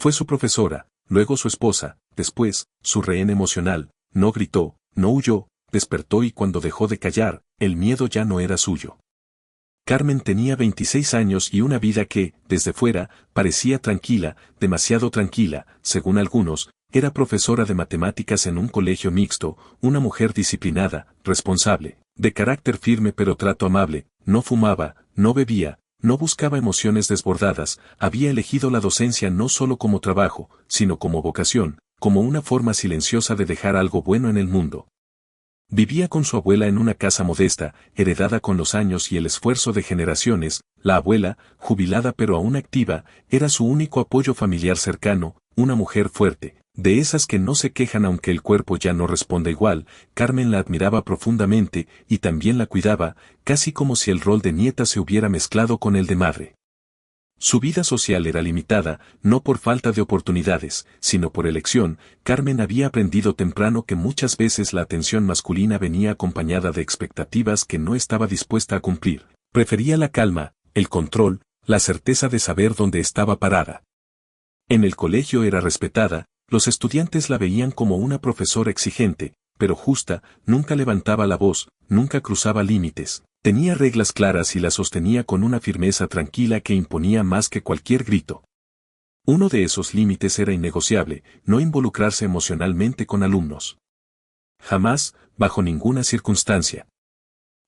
Fue su profesora, luego su esposa, después, su rehén emocional. No gritó, no huyó, despertó y cuando dejó de callar, el miedo ya no era suyo. Carmen tenía 26 años y una vida que, desde fuera, parecía tranquila, demasiado tranquila, según algunos. Era profesora de matemáticas en un colegio mixto, una mujer disciplinada, responsable, de carácter firme pero trato amable, no fumaba, no bebía, no buscaba emociones desbordadas, había elegido la docencia no solo como trabajo, sino como vocación, como una forma silenciosa de dejar algo bueno en el mundo. Vivía con su abuela en una casa modesta, heredada con los años y el esfuerzo de generaciones. La abuela, jubilada pero aún activa, era su único apoyo familiar cercano, una mujer fuerte, de esas que no se quejan aunque el cuerpo ya no responda igual. Carmen la admiraba profundamente y también la cuidaba, casi como si el rol de nieta se hubiera mezclado con el de madre. Su vida social era limitada, no por falta de oportunidades, sino por elección. Carmen había aprendido temprano que muchas veces la atención masculina venía acompañada de expectativas que no estaba dispuesta a cumplir. Prefería la calma, el control, la certeza de saber dónde estaba parada. En el colegio era respetada, los estudiantes la veían como una profesora exigente, pero justa, nunca levantaba la voz, nunca cruzaba límites. Tenía reglas claras y las sostenía con una firmeza tranquila que imponía más que cualquier grito. Uno de esos límites era innegociable, no involucrarse emocionalmente con alumnos. Jamás, bajo ninguna circunstancia.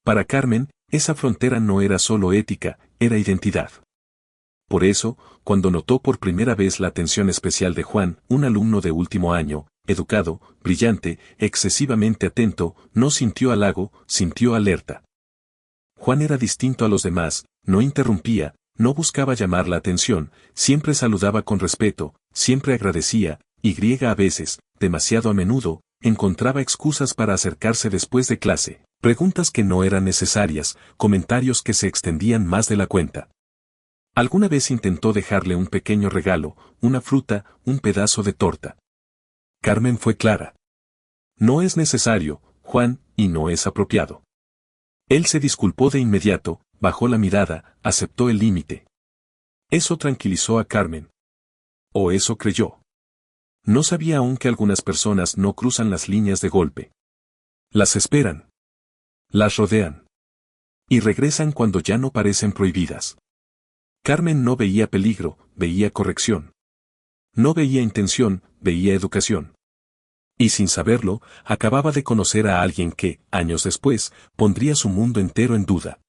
Para Carmen, esa frontera no era solo ética, era identidad. Por eso, cuando notó por primera vez la atención especial de Juan, un alumno de último año, educado, brillante, excesivamente atento, no sintió halago, sintió alerta. Juan era distinto a los demás, no interrumpía, no buscaba llamar la atención, siempre saludaba con respeto, siempre agradecía, y a veces, demasiado a menudo, encontraba excusas para acercarse después de clase, preguntas que no eran necesarias, comentarios que se extendían más de la cuenta. Alguna vez intentó dejarle un pequeño regalo, una fruta, un pedazo de torta. Carmen fue clara. No es necesario, Juan, y no es apropiado. Él se disculpó de inmediato, bajó la mirada, aceptó el límite. Eso tranquilizó a Carmen. O eso creyó. No sabía aún que algunas personas no cruzan las líneas de golpe. Las esperan. Las rodean. Y regresan cuando ya no parecen prohibidas. Carmen no veía peligro, veía corrección. No veía intención, veía educación. Y sin saberlo, acababa de conocer a alguien que, años después, pondría su mundo entero en duda.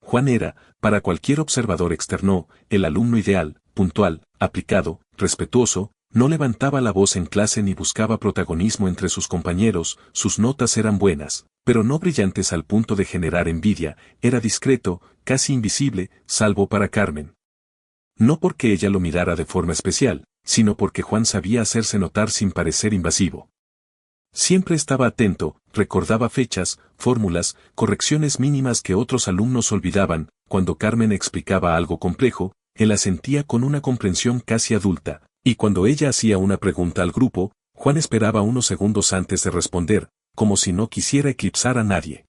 Juan era, para cualquier observador externo, el alumno ideal, puntual, aplicado, respetuoso, no levantaba la voz en clase ni buscaba protagonismo entre sus compañeros, sus notas eran buenas, pero no brillantes al punto de generar envidia, era discreto, casi invisible, salvo para Carmen. No porque ella lo mirara de forma especial, sino porque Juan sabía hacerse notar sin parecer invasivo. Siempre estaba atento, recordaba fechas, fórmulas, correcciones mínimas que otros alumnos olvidaban. Cuando Carmen explicaba algo complejo, él asentía con una comprensión casi adulta, y cuando ella hacía una pregunta al grupo, Juan esperaba unos segundos antes de responder, como si no quisiera eclipsar a nadie.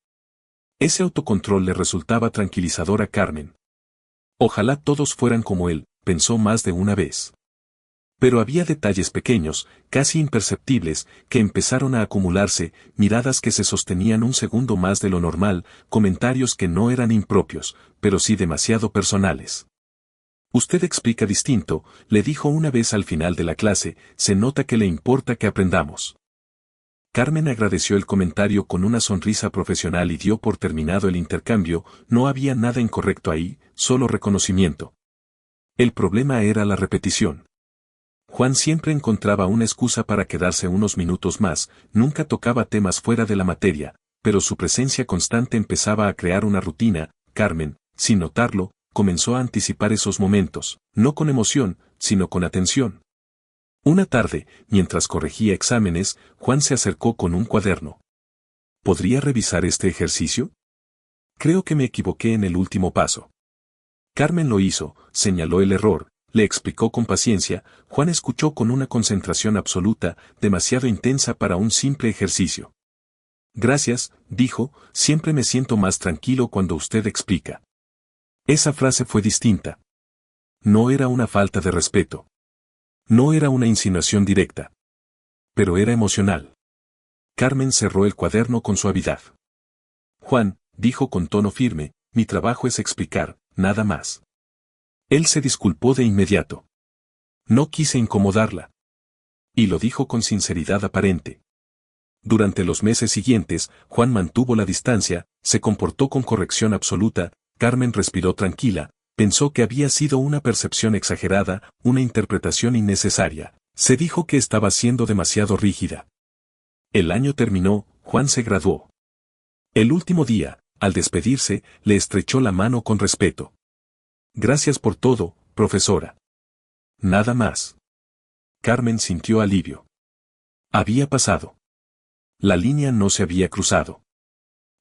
Ese autocontrol le resultaba tranquilizador a Carmen. Ojalá todos fueran como él, pensó más de una vez. Pero había detalles pequeños, casi imperceptibles, que empezaron a acumularse, miradas que se sostenían un segundo más de lo normal, comentarios que no eran impropios, pero sí demasiado personales. Usted explica distinto, le dijo una vez al final de la clase, se nota que le importa que aprendamos. Carmen agradeció el comentario con una sonrisa profesional y dio por terminado el intercambio, no había nada incorrecto ahí, solo reconocimiento. El problema era la repetición. Juan siempre encontraba una excusa para quedarse unos minutos más, nunca tocaba temas fuera de la materia, pero su presencia constante empezaba a crear una rutina. Carmen, sin notarlo, comenzó a anticipar esos momentos, no con emoción, sino con atención. Una tarde, mientras corregía exámenes, Juan se acercó con un cuaderno. ¿Podría revisar este ejercicio? Creo que me equivoqué en el último paso. Carmen lo hizo, señaló el error. Le explicó con paciencia. Juan escuchó con una concentración absoluta, demasiado intensa para un simple ejercicio. Gracias, dijo, siempre me siento más tranquilo cuando usted explica. Esa frase fue distinta. No era una falta de respeto. No era una insinuación directa. Pero era emocional. Carmen cerró el cuaderno con suavidad. Juan, dijo con tono firme, mi trabajo es explicar, nada más. Él se disculpó de inmediato. No quise incomodarla. Y lo dijo con sinceridad aparente. Durante los meses siguientes, Juan mantuvo la distancia, se comportó con corrección absoluta, Carmen respiró tranquila, pensó que había sido una percepción exagerada, una interpretación innecesaria. Se dijo que estaba siendo demasiado rígida. El año terminó, Juan se graduó. El último día, al despedirse, le estrechó la mano con respeto. Gracias por todo, profesora. Nada más. Carmen sintió alivio. Había pasado. La línea no se había cruzado.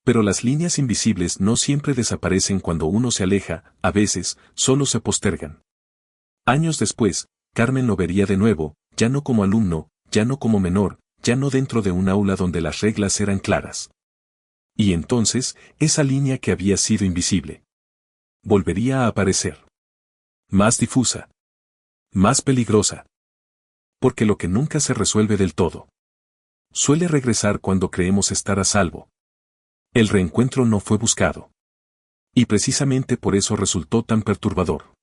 Pero las líneas invisibles no siempre desaparecen cuando uno se aleja, a veces, solo se postergan. Años después, Carmen lo vería de nuevo, ya no como alumno, ya no como menor, ya no dentro de un aula donde las reglas eran claras. Y entonces, esa línea que había sido invisible volvería a aparecer. Más difusa. Más peligrosa. Porque lo que nunca se resuelve del todo suele regresar cuando creemos estar a salvo. El reencuentro no fue buscado. Y precisamente por eso resultó tan perturbador.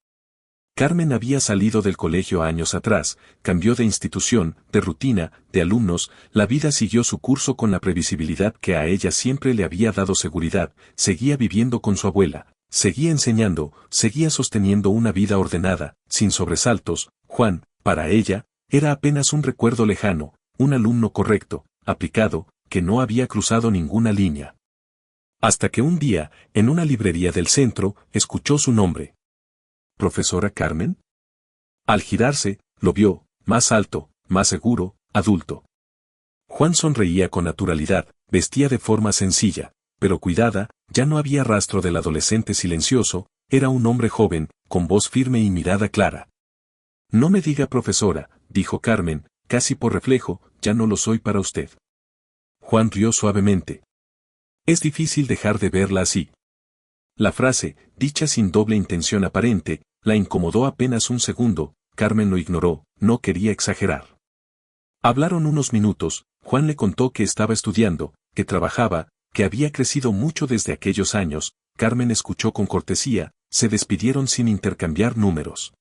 Carmen había salido del colegio años atrás, cambió de institución, de rutina, de alumnos, la vida siguió su curso con la previsibilidad que a ella siempre le había dado seguridad, seguía viviendo con su abuela, seguía enseñando, seguía sosteniendo una vida ordenada, sin sobresaltos. Juan, para ella, era apenas un recuerdo lejano, un alumno correcto, aplicado, que no había cruzado ninguna línea. Hasta que un día, en una librería del centro, escuchó su nombre. ¿Profesora Carmen? Al girarse, lo vio, más alto, más seguro, adulto. Juan sonreía con naturalidad, vestía de forma sencilla, pero cuidada, ya no había rastro del adolescente silencioso, era un hombre joven, con voz firme y mirada clara. No me diga profesora, dijo Carmen, casi por reflejo, ya no lo soy para usted. Juan rió suavemente. Es difícil dejar de verla así. La frase, dicha sin doble intención aparente, la incomodó apenas un segundo, Carmen lo ignoró, no quería exagerar. Hablaron unos minutos, Juan le contó que estaba estudiando, que trabajaba, que había crecido mucho desde aquellos años, Carmen escuchó con cortesía, se despidieron sin intercambiar números.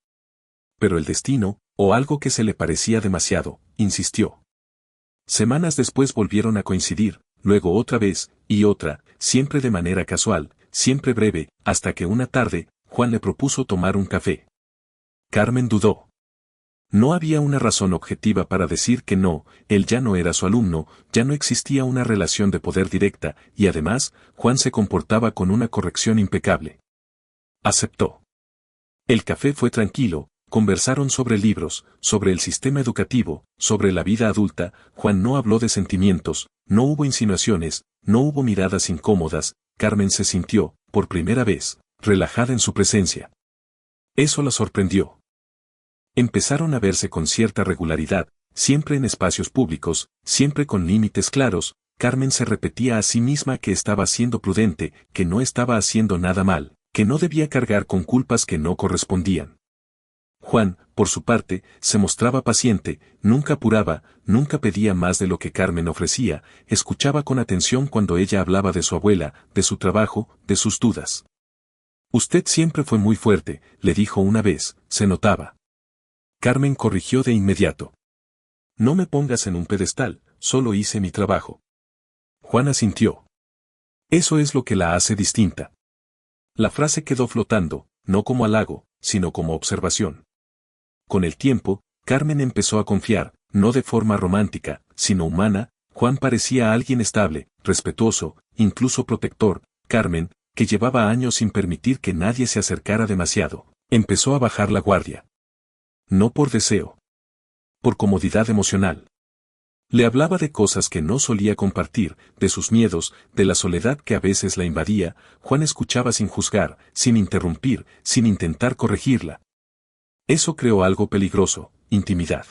Pero el destino, o algo que se le parecía demasiado, insistió. Semanas después volvieron a coincidir, luego otra vez, y otra, siempre de manera casual, siempre breve, hasta que una tarde, Juan le propuso tomar un café. Carmen dudó. No había una razón objetiva para decir que no, él ya no era su alumno, ya no existía una relación de poder directa, y además, Juan se comportaba con una corrección impecable. Aceptó. El café fue tranquilo, conversaron sobre libros, sobre el sistema educativo, sobre la vida adulta. Juan no habló de sentimientos, no hubo insinuaciones, no hubo miradas incómodas. Carmen se sintió, por primera vez, relajada en su presencia. Eso la sorprendió. Empezaron a verse con cierta regularidad, siempre en espacios públicos, siempre con límites claros. Carmen se repetía a sí misma que estaba siendo prudente, que no estaba haciendo nada mal, que no debía cargar con culpas que no correspondían. Juan, por su parte, se mostraba paciente, nunca apuraba, nunca pedía más de lo que Carmen ofrecía, escuchaba con atención cuando ella hablaba de su abuela, de su trabajo, de sus dudas. Usted siempre fue muy fuerte, le dijo una vez, se notaba. Carmen corrigió de inmediato. No me pongas en un pedestal, solo hice mi trabajo. Juan asintió. Eso es lo que la hace distinta. La frase quedó flotando, no como halago, sino como observación. Con el tiempo, Carmen empezó a confiar, no de forma romántica, sino humana. Juan parecía alguien estable, respetuoso, incluso protector. Carmen, que llevaba años sin permitir que nadie se acercara demasiado, empezó a bajar la guardia. No por deseo. Por comodidad emocional. Le hablaba de cosas que no solía compartir, de sus miedos, de la soledad que a veces la invadía. Juan escuchaba sin juzgar, sin interrumpir, sin intentar corregirla. Eso creó algo peligroso, intimidad.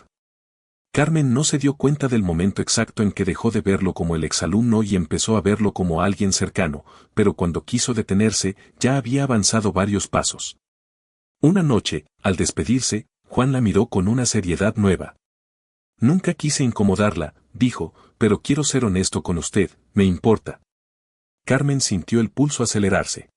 Carmen no se dio cuenta del momento exacto en que dejó de verlo como el exalumno y empezó a verlo como alguien cercano, pero cuando quiso detenerse, ya había avanzado varios pasos. Una noche, al despedirse, Juan la miró con una seriedad nueva. Nunca quise incomodarla, dijo, pero quiero ser honesto con usted, me importa. Carmen sintió el pulso acelerarse.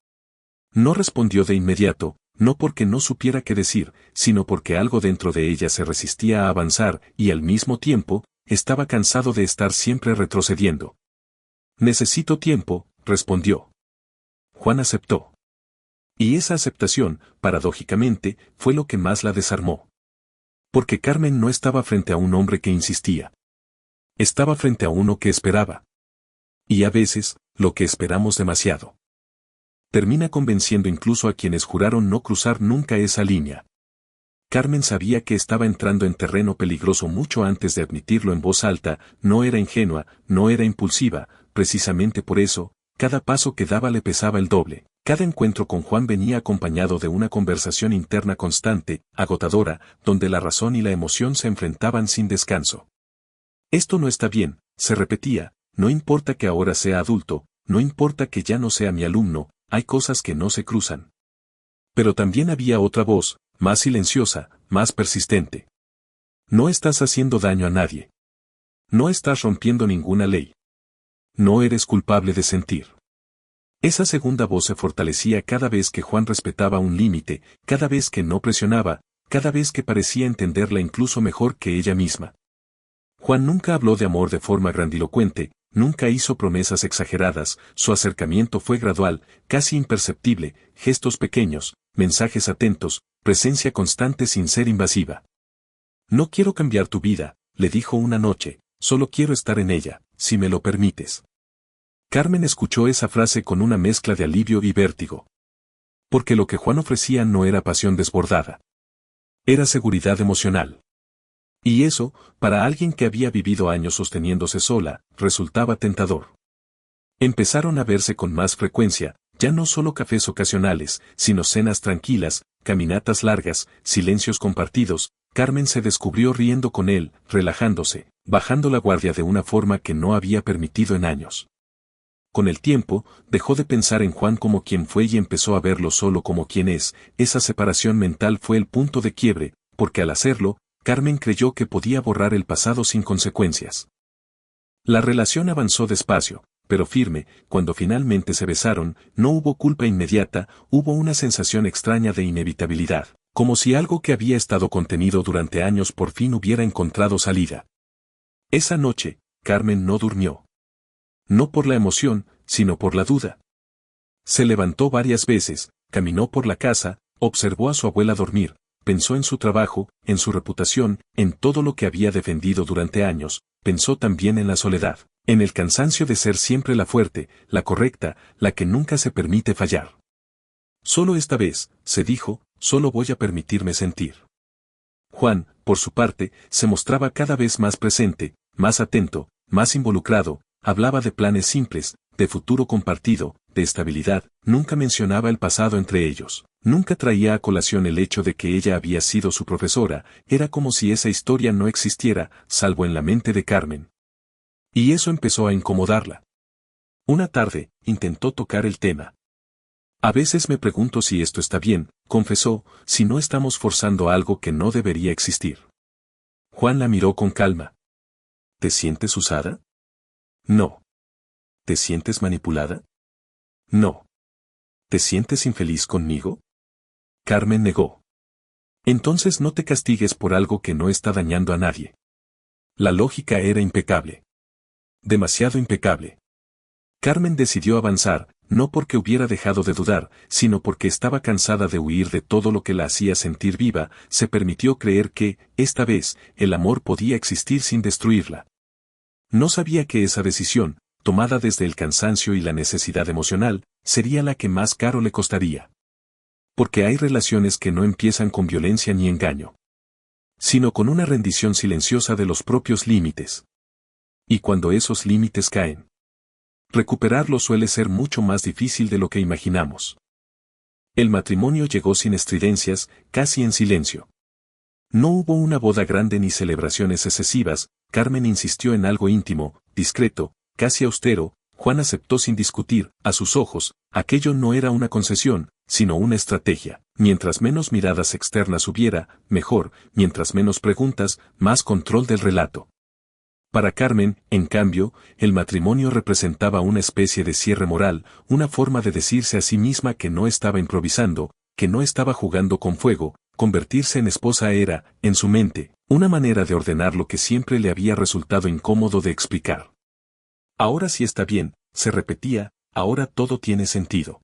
No respondió de inmediato, no porque no supiera qué decir, sino porque algo dentro de ella se resistía a avanzar y al mismo tiempo, estaba cansado de estar siempre retrocediendo. Necesito tiempo, respondió. Juan aceptó. Y esa aceptación, paradójicamente, fue lo que más la desarmó. Porque Carmen no estaba frente a un hombre que insistía. Estaba frente a uno que esperaba. Y a veces, lo que esperamos demasiado termina convenciendo incluso a quienes juraron no cruzar nunca esa línea. Carmen sabía que estaba entrando en terreno peligroso mucho antes de admitirlo en voz alta, no era ingenua, no era impulsiva, precisamente por eso, cada paso que daba le pesaba el doble. Cada encuentro con Juan venía acompañado de una conversación interna constante, agotadora, donde la razón y la emoción se enfrentaban sin descanso. Esto no está bien, se repetía, no importa que ahora sea adulto, no importa que ya no sea mi alumno, hay cosas que no se cruzan. Pero también había otra voz, más silenciosa, más persistente. No estás haciendo daño a nadie. No estás rompiendo ninguna ley. No eres culpable de sentir. Esa segunda voz se fortalecía cada vez que Juan respetaba un límite, cada vez que no presionaba, cada vez que parecía entenderla incluso mejor que ella misma. Juan nunca habló de amor de forma grandilocuente, nunca hizo promesas exageradas, su acercamiento fue gradual, casi imperceptible, gestos pequeños, mensajes atentos, presencia constante sin ser invasiva. No quiero cambiar tu vida, le dijo una noche, solo quiero estar en ella, si me lo permites. Carmen escuchó esa frase con una mezcla de alivio y vértigo. Porque lo que Juan ofrecía no era pasión desbordada. Era seguridad emocional. Y eso, para alguien que había vivido años sosteniéndose sola, resultaba tentador. Empezaron a verse con más frecuencia, ya no solo cafés ocasionales, sino cenas tranquilas, caminatas largas, silencios compartidos. Carmen se descubrió riendo con él, relajándose, bajando la guardia de una forma que no había permitido en años. Con el tiempo, dejó de pensar en Juan como quien fue y empezó a verlo solo como quien es. Esa separación mental fue el punto de quiebre, porque al hacerlo, Carmen creyó que podía borrar el pasado sin consecuencias. La relación avanzó despacio, pero firme. Cuando finalmente se besaron, no hubo culpa inmediata, hubo una sensación extraña de inevitabilidad, como si algo que había estado contenido durante años por fin hubiera encontrado salida. Esa noche, Carmen no durmió. No por la emoción, sino por la duda. Se levantó varias veces, caminó por la casa, observó a su abuela dormir, pensó en su trabajo, en su reputación, en todo lo que había defendido durante años, pensó también en la soledad, en el cansancio de ser siempre la fuerte, la correcta, la que nunca se permite fallar. Solo esta vez, se dijo, solo voy a permitirme sentir. Juan, por su parte, se mostraba cada vez más presente, más atento, más involucrado, hablaba de planes simples, de futuro compartido, de estabilidad, nunca mencionaba el pasado entre ellos, nunca traía a colación el hecho de que ella había sido su profesora, era como si esa historia no existiera, salvo en la mente de Carmen. Y eso empezó a incomodarla. Una tarde, intentó tocar el tema. A veces me pregunto si esto está bien, confesó, si no estamos forzando algo que no debería existir. Juan la miró con calma. ¿Te sientes usada? No. ¿Te sientes manipulada? No. ¿Te sientes infeliz conmigo? Carmen negó. Entonces no te castigues por algo que no está dañando a nadie. La lógica era impecable. Demasiado impecable. Carmen decidió avanzar, no porque hubiera dejado de dudar, sino porque estaba cansada de huir de todo lo que la hacía sentir viva, se permitió creer que, esta vez, el amor podía existir sin destruirla. No sabía que esa decisión, tomada desde el cansancio y la necesidad emocional, sería la que más caro le costaría. Porque hay relaciones que no empiezan con violencia ni engaño, sino con una rendición silenciosa de los propios límites. Y cuando esos límites caen, recuperarlos suele ser mucho más difícil de lo que imaginamos. El matrimonio llegó sin estridencias, casi en silencio. No hubo una boda grande ni celebraciones excesivas. Carmen insistió en algo íntimo, discreto, casi austero. Juan aceptó sin discutir. A sus ojos, aquello no era una concesión, sino una estrategia. Mientras menos miradas externas hubiera, mejor; mientras menos preguntas, más control del relato. Para Carmen, en cambio, el matrimonio representaba una especie de cierre moral, una forma de decirse a sí misma que no estaba improvisando, que no estaba jugando con fuego. Convertirse en esposa era, en su mente, una manera de ordenar lo que siempre le había resultado incómodo de explicar. Ahora sí está bien, se repetía, ahora todo tiene sentido.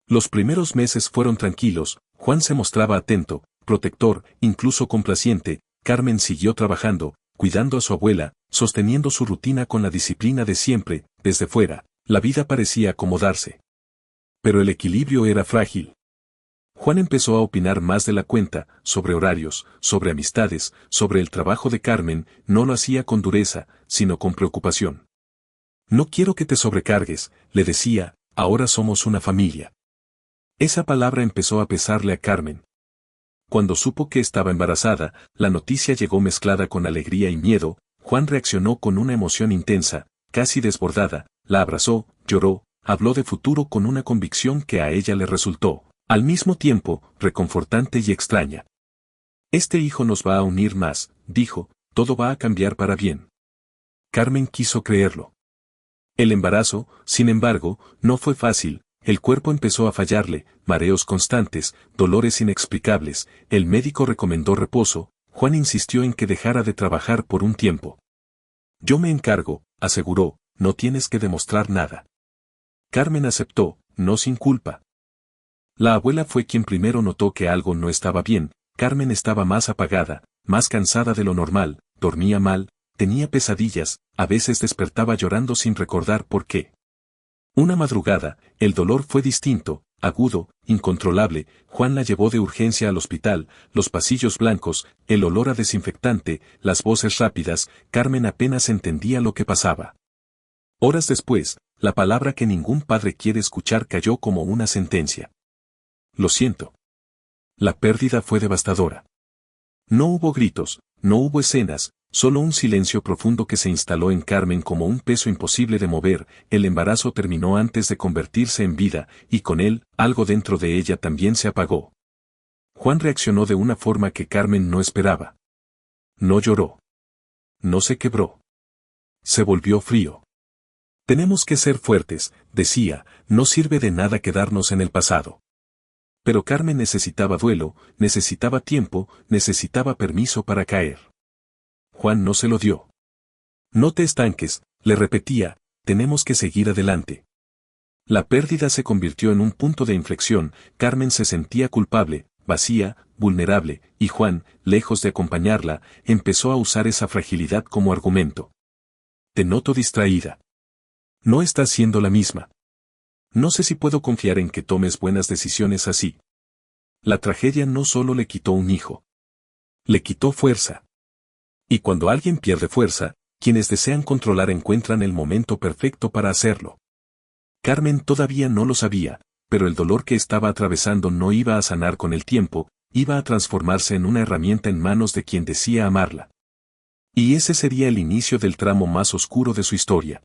Los primeros meses fueron tranquilos. Juan se mostraba atento, protector, incluso complaciente. Carmen siguió trabajando, cuidando a su abuela, sosteniendo su rutina con la disciplina de siempre. Desde fuera, la vida parecía acomodarse. Pero el equilibrio era frágil. Juan empezó a opinar más de la cuenta, sobre horarios, sobre amistades, sobre el trabajo de Carmen. No lo hacía con dureza, sino con preocupación. No quiero que te sobrecargues, le decía, ahora somos una familia. Esa palabra empezó a pesarle a Carmen. Cuando supo que estaba embarazada, la noticia llegó mezclada con alegría y miedo. Juan reaccionó con una emoción intensa, casi desbordada, la abrazó, lloró, habló de futuro con una convicción que a ella le resultó, al mismo tiempo, reconfortante y extraña. Este hijo nos va a unir más, dijo, todo va a cambiar para bien. Carmen quiso creerlo. El embarazo, sin embargo, no fue fácil. El cuerpo empezó a fallarle, mareos constantes, dolores inexplicables. El médico recomendó reposo. Juan insistió en que dejara de trabajar por un tiempo. Yo me encargo, aseguró, no tienes que demostrar nada. Carmen aceptó, no sin culpa. La abuela fue quien primero notó que algo no estaba bien. Carmen estaba más apagada, más cansada de lo normal, dormía mal, tenía pesadillas, a veces despertaba llorando sin recordar por qué. Una madrugada, el dolor fue distinto, agudo, incontrolable. Juan la llevó de urgencia al hospital. Los pasillos blancos, el olor a desinfectante, las voces rápidas. Carmen apenas entendía lo que pasaba. Horas después, la palabra que ningún padre quiere escuchar cayó como una sentencia. Lo siento. La pérdida fue devastadora. No hubo gritos, no hubo escenas, solo un silencio profundo que se instaló en Carmen como un peso imposible de mover. El embarazo terminó antes de convertirse en vida, y con él, algo dentro de ella también se apagó. Juan reaccionó de una forma que Carmen no esperaba. No lloró. No se quebró. Se volvió frío. Tenemos que ser fuertes, decía, no sirve de nada quedarnos en el pasado. Pero Carmen necesitaba duelo, necesitaba tiempo, necesitaba permiso para caer. Juan no se lo dio. No te estanques, le repetía, tenemos que seguir adelante. La pérdida se convirtió en un punto de inflexión. Carmen se sentía culpable, vacía, vulnerable, y Juan, lejos de acompañarla, empezó a usar esa fragilidad como argumento. Te noto distraída. No estás siendo la misma. No sé si puedo confiar en que tomes buenas decisiones así. La tragedia no solo le quitó un hijo. Le quitó fuerza. Y cuando alguien pierde fuerza, quienes desean controlar encuentran el momento perfecto para hacerlo. Carmen todavía no lo sabía, pero el dolor que estaba atravesando no iba a sanar con el tiempo, iba a transformarse en una herramienta en manos de quien decía amarla. Y ese sería el inicio del tramo más oscuro de su historia.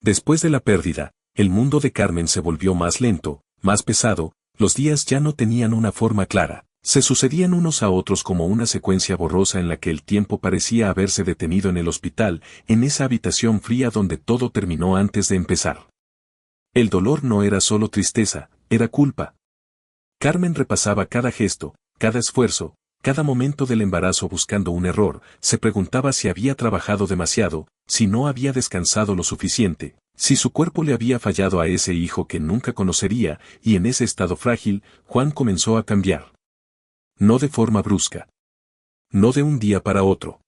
Después de la pérdida, el mundo de Carmen se volvió más lento, más pesado. Los días ya no tenían una forma clara, se sucedían unos a otros como una secuencia borrosa en la que el tiempo parecía haberse detenido en el hospital, en esa habitación fría donde todo terminó antes de empezar. El dolor no era solo tristeza, era culpa. Carmen repasaba cada gesto, cada esfuerzo, cada momento del embarazo buscando un error. Se preguntaba si había trabajado demasiado, si no había descansado lo suficiente, si su cuerpo le había fallado a ese hijo que nunca conocería. Y en ese estado frágil, Juan comenzó a cambiar. No de forma brusca. No de un día para otro.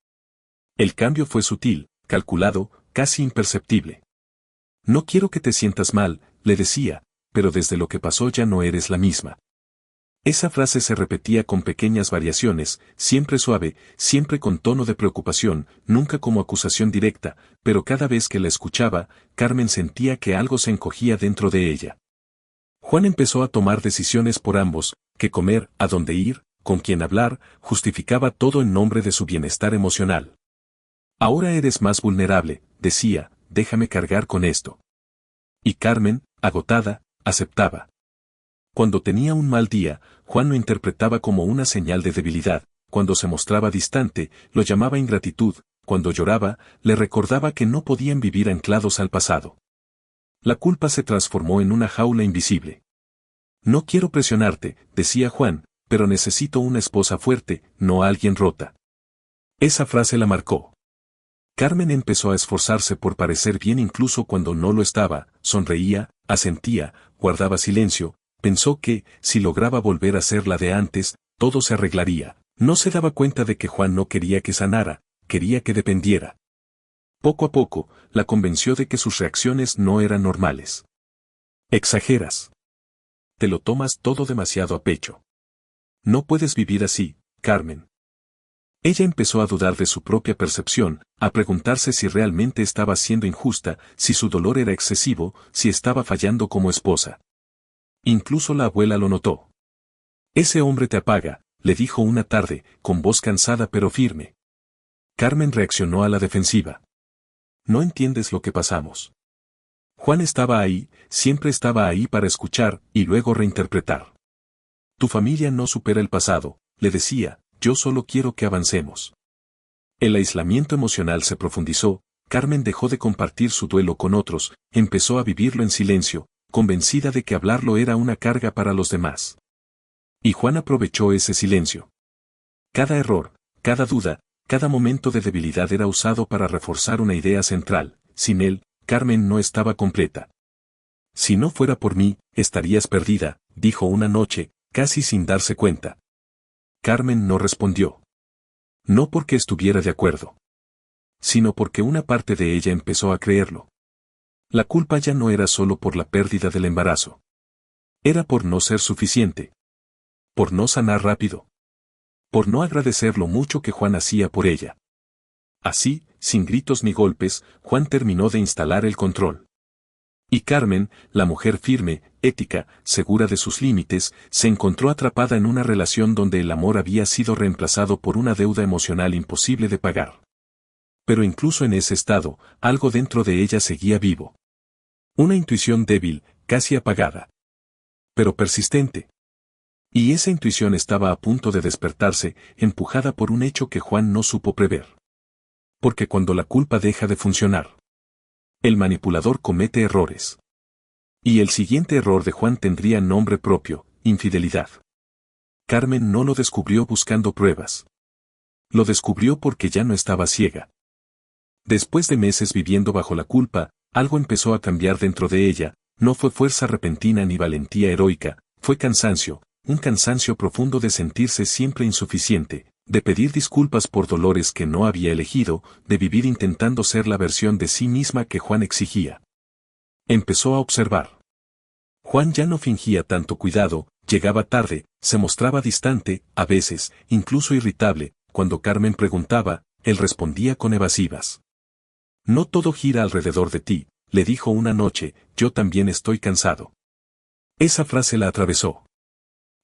El cambio fue sutil, calculado, casi imperceptible. No quiero que te sientas mal, le decía, pero desde lo que pasó ya no eres la misma. Esa frase se repetía con pequeñas variaciones, siempre suave, siempre con tono de preocupación, nunca como acusación directa, pero cada vez que la escuchaba, Carmen sentía que algo se encogía dentro de ella. Juan empezó a tomar decisiones por ambos, qué comer, a dónde ir, con quién hablar, justificaba todo en nombre de su bienestar emocional. Ahora eres más vulnerable, decía, déjame cargar con esto. Y Carmen, agotada, aceptaba. Cuando tenía un mal día, Juan lo interpretaba como una señal de debilidad. Cuando se mostraba distante, lo llamaba ingratitud. Cuando lloraba, le recordaba que no podían vivir anclados al pasado. La culpa se transformó en una jaula invisible. No quiero presionarte, decía Juan, pero necesito una esposa fuerte, no alguien rota. Esa frase la marcó. Carmen empezó a esforzarse por parecer bien incluso cuando no lo estaba, sonreía, asentía, guardaba silencio, pensó que, si lograba volver a ser la de antes, todo se arreglaría. No se daba cuenta de que Juan no quería que sanara, quería que dependiera. Poco a poco, la convenció de que sus reacciones no eran normales. Exageras. Te lo tomas todo demasiado a pecho. No puedes vivir así, Carmen. Ella empezó a dudar de su propia percepción, a preguntarse si realmente estaba siendo injusta, si su dolor era excesivo, si estaba fallando como esposa. Incluso la abuela lo notó. Ese hombre te apaga, le dijo una tarde, con voz cansada pero firme. Carmen reaccionó a la defensiva. No entiendes lo que pasamos. Juan estaba ahí, siempre estaba ahí para escuchar y luego reinterpretar. Tu familia no supera el pasado, le decía, yo solo quiero que avancemos. El aislamiento emocional se profundizó, Carmen dejó de compartir su duelo con otros, empezó a vivirlo en silencio, convencida de que hablarlo era una carga para los demás. Y Juan aprovechó ese silencio. Cada error, cada duda, cada momento de debilidad era usado para reforzar una idea central. Sin él, Carmen no estaba completa. Si no fuera por mí, estarías perdida, dijo una noche, casi sin darse cuenta. Carmen no respondió. No porque estuviera de acuerdo, sino porque una parte de ella empezó a creerlo. La culpa ya no era solo por la pérdida del embarazo. Era por no ser suficiente. Por no sanar rápido. Por no agradecer lo mucho que Juan hacía por ella. Así, sin gritos ni golpes, Juan terminó de instalar el control. Y Carmen, la mujer firme, ética, segura de sus límites, se encontró atrapada en una relación donde el amor había sido reemplazado por una deuda emocional imposible de pagar. Pero incluso en ese estado, algo dentro de ella seguía vivo. Una intuición débil, casi apagada. Pero persistente. Y esa intuición estaba a punto de despertarse, empujada por un hecho que Juan no supo prever. Porque cuando la culpa deja de funcionar, el manipulador comete errores. Y el siguiente error de Juan tendría nombre propio, infidelidad. Carmen no lo descubrió buscando pruebas. Lo descubrió porque ya no estaba ciega. Después de meses viviendo bajo la culpa, algo empezó a cambiar dentro de ella, no fue fuerza repentina ni valentía heroica, fue cansancio, un cansancio profundo de sentirse siempre insuficiente, de pedir disculpas por dolores que no había elegido, de vivir intentando ser la versión de sí misma que Juan exigía. Empezó a observar. Juan ya no fingía tanto cuidado, llegaba tarde, se mostraba distante, a veces, incluso irritable, cuando Carmen preguntaba, él respondía con evasivas. No todo gira alrededor de ti, le dijo una noche, yo también estoy cansado. Esa frase la atravesó.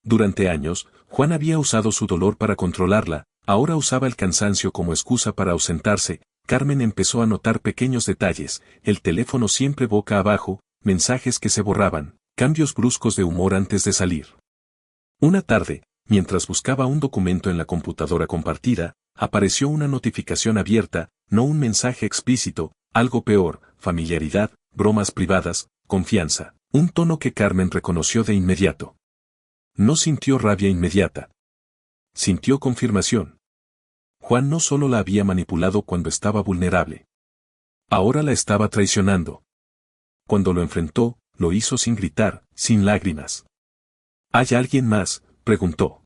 Durante años, Juan había usado su dolor para controlarla, ahora usaba el cansancio como excusa para ausentarse. Carmen empezó a notar pequeños detalles, el teléfono siempre boca abajo, mensajes que se borraban, cambios bruscos de humor antes de salir. Una tarde, mientras buscaba un documento en la computadora compartida, apareció una notificación abierta, no un mensaje explícito, algo peor, familiaridad, bromas privadas, confianza, un tono que Carmen reconoció de inmediato. No sintió rabia inmediata. Sintió confirmación. Juan no solo la había manipulado cuando estaba vulnerable. Ahora la estaba traicionando. Cuando lo enfrentó, lo hizo sin gritar, sin lágrimas. ¿Hay alguien más?, preguntó.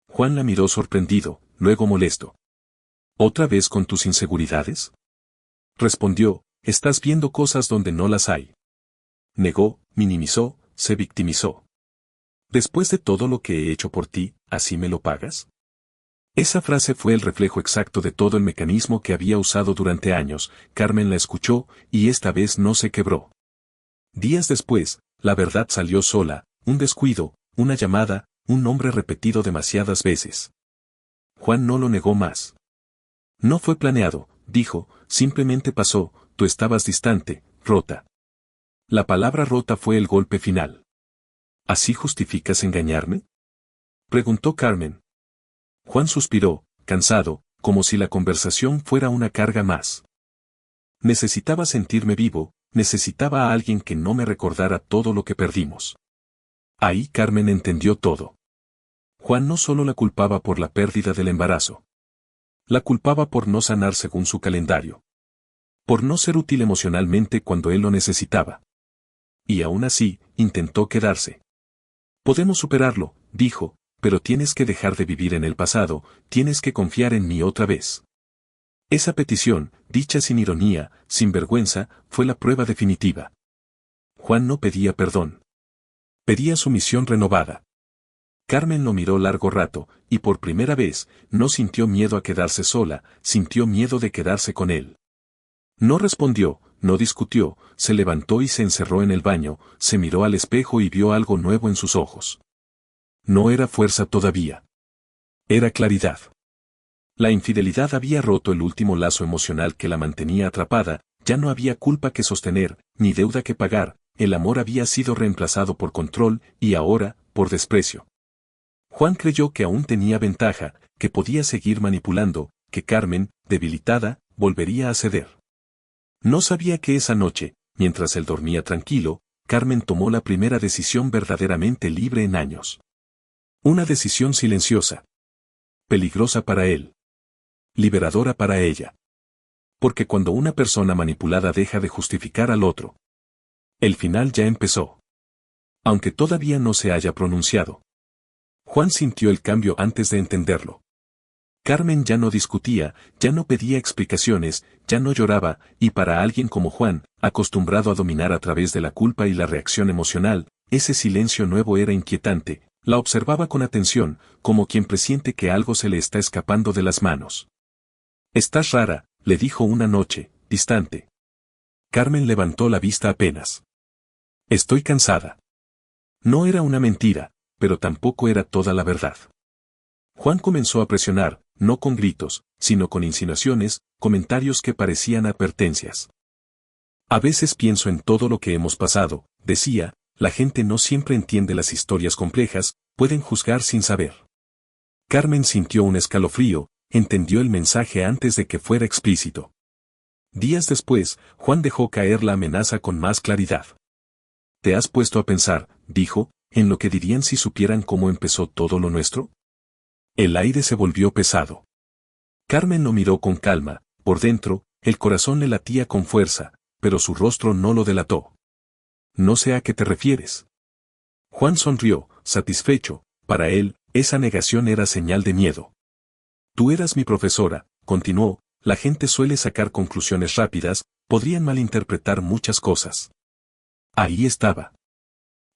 Juan la miró sorprendido, luego molesto. ¿Otra vez con tus inseguridades? Respondió, estás viendo cosas donde no las hay. Negó, minimizó, se victimizó. Después de todo lo que he hecho por ti, ¿así me lo pagas? Esa frase fue el reflejo exacto de todo el mecanismo que había usado durante años. Carmen la escuchó, y esta vez no se quebró. Días después, la verdad salió sola, un descuido, una llamada, un nombre repetido demasiadas veces. Juan no lo negó más. No fue planeado, dijo, simplemente pasó, tú estabas distante, rota. La palabra rota fue el golpe final. ¿Así justificas engañarme?, preguntó Carmen. Juan suspiró, cansado, como si la conversación fuera una carga más. Necesitaba sentirme vivo, necesitaba a alguien que no me recordara todo lo que perdimos. Ahí Carmen entendió todo. Juan no solo la culpaba por la pérdida del embarazo. La culpaba por no sanar según su calendario. Por no ser útil emocionalmente cuando él lo necesitaba. Y aún así, intentó quedarse. Podemos superarlo, dijo, pero tienes que dejar de vivir en el pasado, tienes que confiar en mí otra vez. Esa petición, dicha sin ironía, sin vergüenza, fue la prueba definitiva. Juan no pedía perdón. Pedía sumisión renovada. Carmen lo miró largo rato, y por primera vez, no sintió miedo a quedarse sola, sintió miedo de quedarse con él. No respondió, no discutió, se levantó y se encerró en el baño, se miró al espejo y vio algo nuevo en sus ojos. No era fuerza todavía. Era claridad. La infidelidad había roto el último lazo emocional que la mantenía atrapada, ya no había culpa que sostener, ni deuda que pagar, el amor había sido reemplazado por control, y ahora, por desprecio. Juan creyó que aún tenía ventaja, que podía seguir manipulando, que Carmen, debilitada, volvería a ceder. No sabía que esa noche, mientras él dormía tranquilo, Carmen tomó la primera decisión verdaderamente libre en años. Una decisión silenciosa. Peligrosa para él. Liberadora para ella. Porque cuando una persona manipulada deja de justificar al otro, el final ya empezó. Aunque todavía no se haya pronunciado. Juan sintió el cambio antes de entenderlo. Carmen ya no discutía, ya no pedía explicaciones, ya no lloraba, y para alguien como Juan, acostumbrado a dominar a través de la culpa y la reacción emocional, ese silencio nuevo era inquietante. La observaba con atención, como quien presiente que algo se le está escapando de las manos. «Estás rara», le dijo una noche, distante. Carmen levantó la vista apenas. «Estoy cansada». No era una mentira, pero tampoco era toda la verdad. Juan comenzó a presionar, no con gritos, sino con insinuaciones, comentarios que parecían advertencias. «A veces pienso en todo lo que hemos pasado», decía, «la gente no siempre entiende las historias complejas, pueden juzgar sin saber». Carmen sintió un escalofrío, entendió el mensaje antes de que fuera explícito. Días después, Juan dejó caer la amenaza con más claridad. «¿Te has puesto a pensar», dijo, «en lo que dirían si supieran cómo empezó todo lo nuestro?» El aire se volvió pesado. Carmen lo miró con calma, por dentro, el corazón le latía con fuerza, pero su rostro no lo delató. «No sé a qué te refieres». Juan sonrió, satisfecho, para él, esa negación era señal de miedo. «Tú eras mi profesora», continuó, «la gente suele sacar conclusiones rápidas, podrían malinterpretar muchas cosas». Ahí estaba.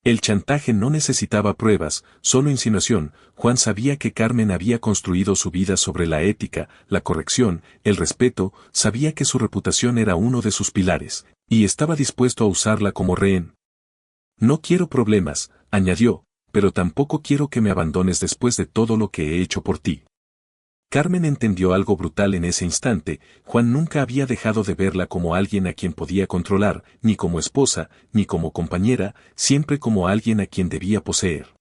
El chantaje no necesitaba pruebas, solo insinuación. Juan sabía que Carmen había construido su vida sobre la ética, la corrección, el respeto, sabía que su reputación era uno de sus pilares, y estaba dispuesto a usarla como rehén. «No quiero problemas», añadió, «pero tampoco quiero que me abandones después de todo lo que he hecho por ti». Carmen entendió algo brutal en ese instante. Juan nunca había dejado de verla como alguien a quien podía controlar, ni como esposa, ni como compañera, siempre como alguien a quien debía poseer.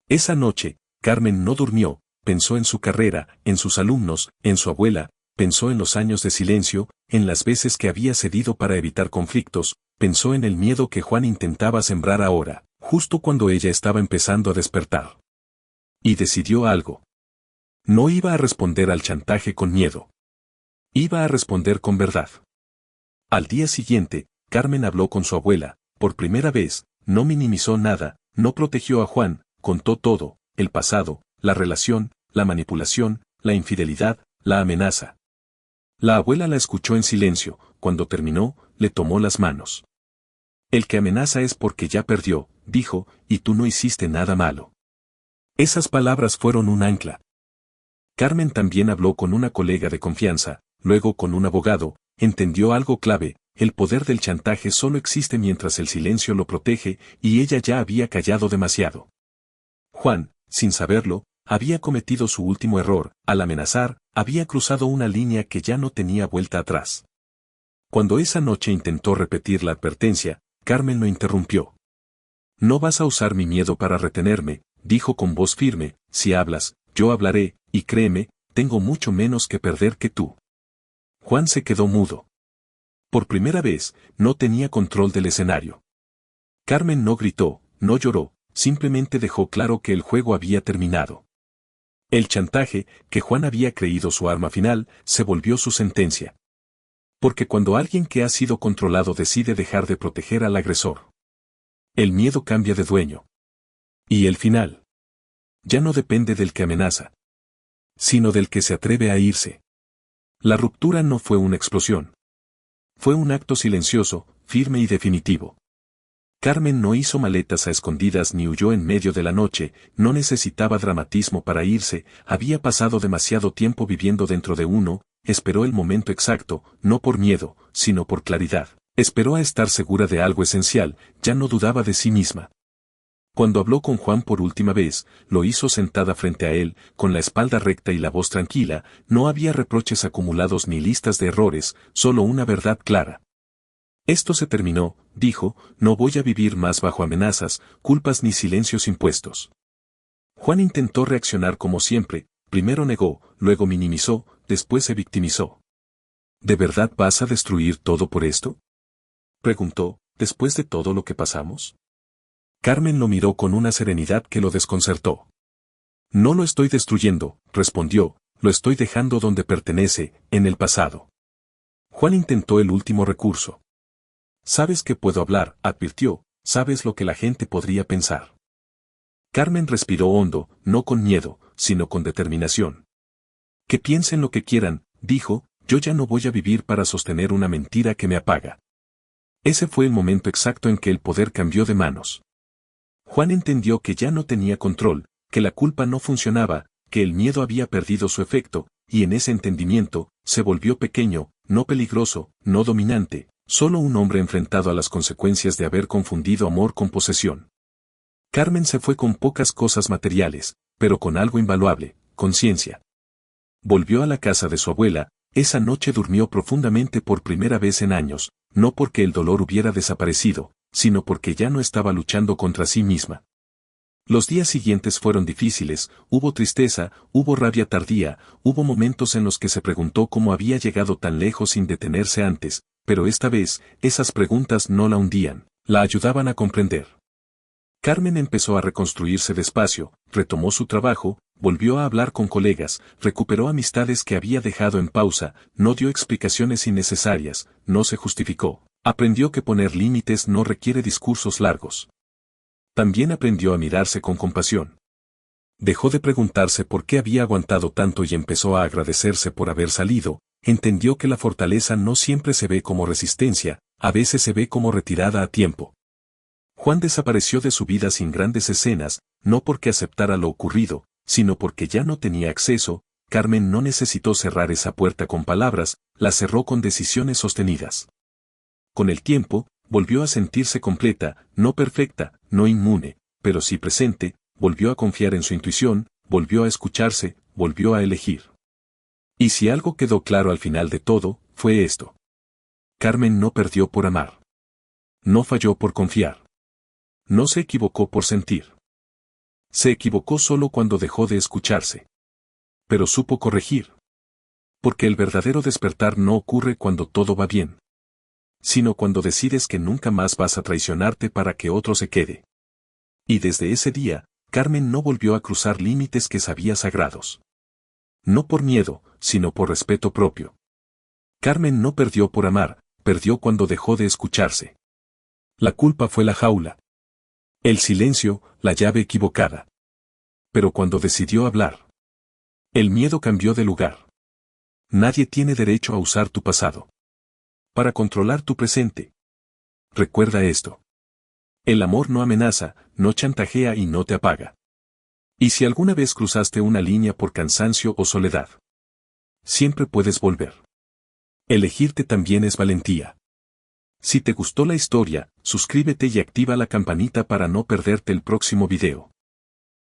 Esa noche, Carmen no durmió, pensó en su carrera, en sus alumnos, en su abuela, pensó en los años de silencio, en las veces que había cedido para evitar conflictos, pensó en el miedo que Juan intentaba sembrar ahora, justo cuando ella estaba empezando a despertar. Y decidió algo. No iba a responder al chantaje con miedo. Iba a responder con verdad. Al día siguiente, Carmen habló con su abuela, por primera vez, no minimizó nada, no protegió a Juan, contó todo, el pasado, la relación, la manipulación, la infidelidad, la amenaza. La abuela la escuchó en silencio, cuando terminó, le tomó las manos. «El que amenaza es porque ya perdió», dijo, «y tú no hiciste nada malo». Esas palabras fueron un ancla. Carmen también habló con una colega de confianza, luego con un abogado, entendió algo clave, el poder del chantaje solo existe mientras el silencio lo protege, y ella ya había callado demasiado. Juan, sin saberlo, había cometido su último error, al amenazar, había cruzado una línea que ya no tenía vuelta atrás. Cuando esa noche intentó repetir la advertencia, Carmen lo interrumpió. No vas a usar mi miedo para retenerme, dijo con voz firme, si hablas, yo hablaré, y créeme, tengo mucho menos que perder que tú. Juan se quedó mudo. Por primera vez, no tenía control del escenario. Carmen no gritó, no lloró, simplemente dejó claro que el juego había terminado. El chantaje, que Juan había creído su arma final, se volvió su sentencia. Porque cuando alguien que ha sido controlado decide dejar de proteger al agresor, el miedo cambia de dueño. Y el final ya no depende del que amenaza, sino del que se atreve a irse. La ruptura no fue una explosión. Fue un acto silencioso, firme y definitivo. Carmen no hizo maletas a escondidas ni huyó en medio de la noche, no necesitaba dramatismo para irse, había pasado demasiado tiempo viviendo dentro de uno, esperó el momento exacto, no por miedo, sino por claridad. Esperó a estar segura de algo esencial, ya no dudaba de sí misma. Cuando habló con Juan por última vez, lo hizo sentada frente a él, con la espalda recta y la voz tranquila, no había reproches acumulados ni listas de errores, solo una verdad clara. Esto se terminó, dijo, no voy a vivir más bajo amenazas, culpas ni silencios impuestos. Juan intentó reaccionar como siempre, primero negó, luego minimizó, después se victimizó. ¿De verdad vas a destruir todo por esto?, preguntó, después de todo lo que pasamos. Carmen lo miró con una serenidad que lo desconcertó. No lo estoy destruyendo, respondió, lo estoy dejando donde pertenece, en el pasado. Juan intentó el último recurso. Sabes que puedo hablar, advirtió, sabes lo que la gente podría pensar. Carmen respiró hondo, no con miedo, sino con determinación. Que piensen lo que quieran, dijo, yo ya no voy a vivir para sostener una mentira que me apaga. Ese fue el momento exacto en que el poder cambió de manos. Juan entendió que ya no tenía control, que la culpa no funcionaba, que el miedo había perdido su efecto, y en ese entendimiento, se volvió pequeño, no peligroso, no dominante, solo un hombre enfrentado a las consecuencias de haber confundido amor con posesión. Carmen se fue con pocas cosas materiales, pero con algo invaluable, conciencia. Volvió a la casa de su abuela, esa noche durmió profundamente por primera vez en años, no porque el dolor hubiera desaparecido, sino porque ya no estaba luchando contra sí misma. Los días siguientes fueron difíciles, hubo tristeza, hubo rabia tardía, hubo momentos en los que se preguntó cómo había llegado tan lejos sin detenerse antes, pero esta vez, esas preguntas no la hundían, la ayudaban a comprender. Carmen empezó a reconstruirse despacio, retomó su trabajo, volvió a hablar con colegas, recuperó amistades que había dejado en pausa, no dio explicaciones innecesarias, no se justificó. Aprendió que poner límites no requiere discursos largos. También aprendió a mirarse con compasión. Dejó de preguntarse por qué había aguantado tanto y empezó a agradecerse por haber salido, entendió que la fortaleza no siempre se ve como resistencia, a veces se ve como retirada a tiempo. Juan desapareció de su vida sin grandes escenas, no porque aceptara lo ocurrido, sino porque ya no tenía acceso. Carmen no necesitó cerrar esa puerta con palabras, la cerró con decisiones sostenidas. Con el tiempo, volvió a sentirse completa, no perfecta, no inmune, pero sí presente, volvió a confiar en su intuición, volvió a escucharse, volvió a elegir. Y si algo quedó claro al final de todo, fue esto. Carmen no perdió por amar. No falló por confiar. No se equivocó por sentir. Se equivocó solo cuando dejó de escucharse. Pero supo corregir. Porque el verdadero despertar no ocurre cuando todo va bien, sino cuando decides que nunca más vas a traicionarte para que otro se quede. Y desde ese día, Carmen no volvió a cruzar límites que sabía sagrados. No por miedo, sino por respeto propio. Carmen no perdió por amar, perdió cuando dejó de escucharse. La culpa fue la jaula. El silencio, la llave equivocada. Pero cuando decidió hablar, el miedo cambió de lugar. Nadie tiene derecho a usar tu pasado para controlar tu presente. Recuerda esto. El amor no amenaza, no chantajea y no te apaga. Y si alguna vez cruzaste una línea por cansancio o soledad, siempre puedes volver. Elegirte también es valentía. Si te gustó la historia, suscríbete y activa la campanita para no perderte el próximo video.